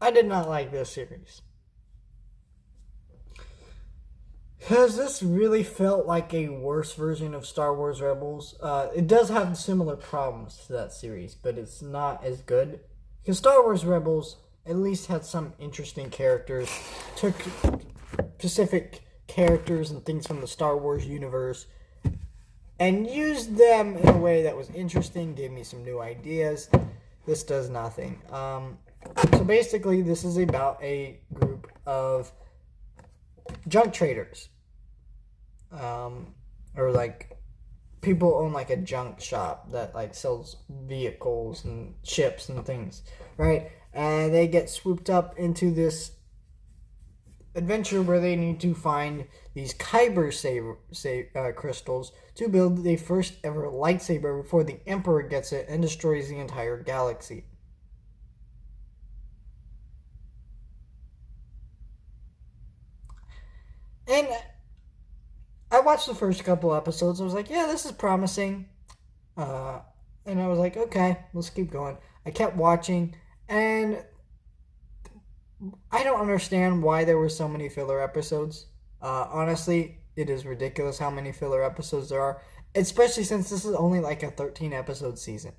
I did not like this series. Because this really felt like a worse version of Star Wars Rebels. It does have similar problems to that series, but it's not as good. Because Star Wars Rebels at least had some interesting characters, took specific characters and things from the Star Wars universe, and used them in a way that was interesting, gave me some new ideas. This does nothing. So basically, this is about a group of junk traders, or like people own like a junk shop that like sells vehicles and ships and things, right? And they get swooped up into this adventure where they need to find these kyber crystals to build the first ever lightsaber before the Emperor gets it and destroys the entire galaxy. And I watched the first couple episodes. I was like, yeah, this is promising. And I was like, okay, let's keep going. I kept watching, and I don't understand why there were so many filler episodes. Honestly, it is ridiculous how many filler episodes there are, especially since this is only like a 13 episode season.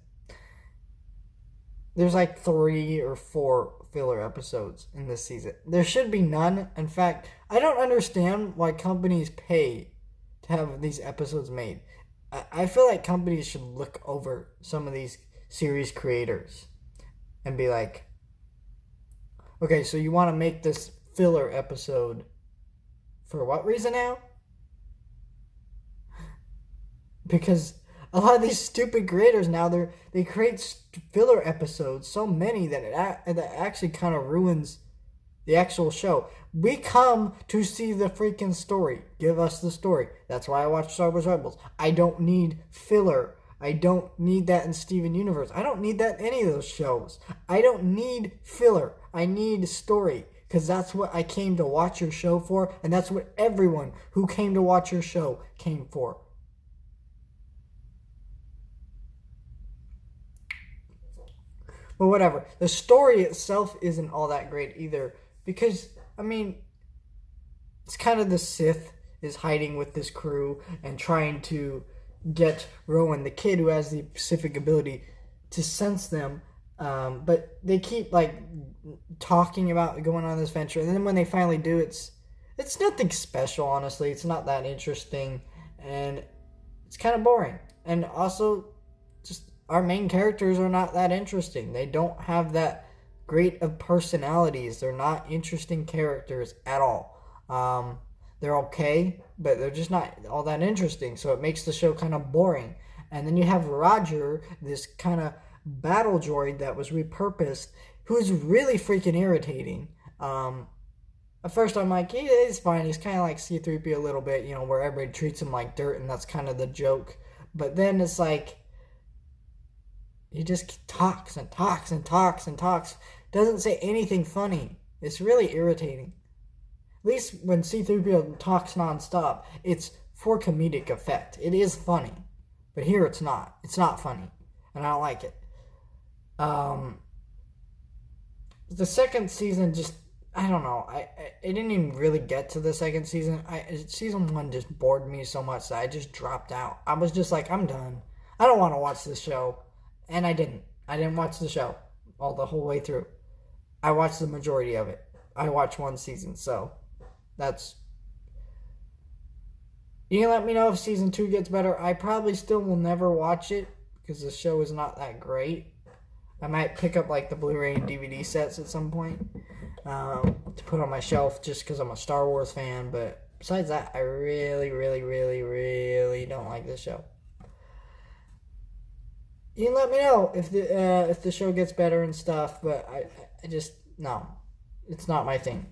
There's like 3 or 4 filler episodes in this season. There should be none. In fact, I don't understand why companies pay to have these episodes made. I feel like companies should look over some of these series creators and be like, okay, so you want to make this filler episode for what reason now? Because a lot of these stupid creators now they create filler episodes, so many that that actually kind of ruins the actual show. We come to see the freaking story. Give us the story. That's why I watch Star Wars Rebels. I don't need filler. I don't need that in Steven Universe. I don't need that in any of those shows. I don't need filler. I need story. Because that's what I came to watch your show for, and that's what everyone who came to watch your show came for. But whatever. The story itself isn't all that great either. Because, I mean, it's kind of the Sith is hiding with this crew and trying to get Rowan, the kid who has the specific ability to sense them. But they keep, like, talking about going on this venture. And then when they finally do, it's nothing special, honestly. It's not that interesting. And it's kind of boring. And also, just our main characters are not that interesting. They don't have that great of personalities. They're not interesting characters at all. They're okay, but they're just not all that interesting. So it makes the show kind of boring. And then you have Roger, this kind of battle droid that was repurposed, who's really freaking irritating. At first I'm like, yeah, he's fine. He's kind of like C-3PO a little bit, you know, where everybody treats him like dirt, and that's kind of the joke. But then it's like, he just talks and talks and talks and talks. Doesn't say anything funny. It's really irritating. At least when C-3PO talks nonstop, it's for comedic effect. It is funny. But here it's not. It's not funny. And I don't like it. The second season just, I don't know. I didn't even really get to the second season. Season 1 just bored me so much that I just dropped out. I was just like, I'm done. I don't want to watch this show. And I didn't. I didn't watch the show the whole way through. I watched the majority of it. I watched 1 season, so that's... You can let me know if season 2 gets better. I probably still will never watch it because the show is not that great. I might pick up like the Blu-ray and DVD sets at some point to put on my shelf just because I'm a Star Wars fan. But besides that, I really, really, really, really don't like this show. You can let me know if the show gets better and stuff, but I just, no, it's not my thing.